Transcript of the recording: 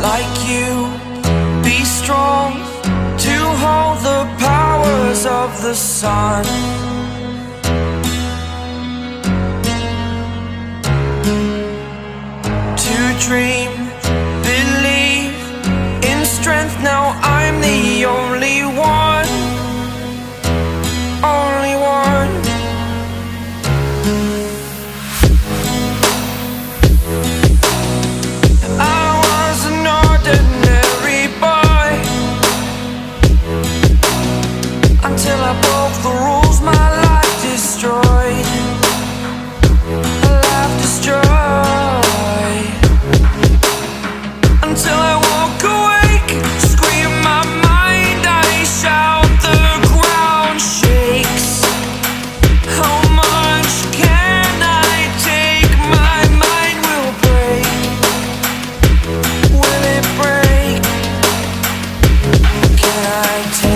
like you, be strong to hold the powers of the sun. To dream, believe in strength. Now I'm the only one, only one. I was an ordinary boy until I broke the rules. My life destroyed, a life destroyed. Until I walk awake, scream my mind, I shout, the ground shakes. How much can I take? My mind will break. Will it break? Can I take?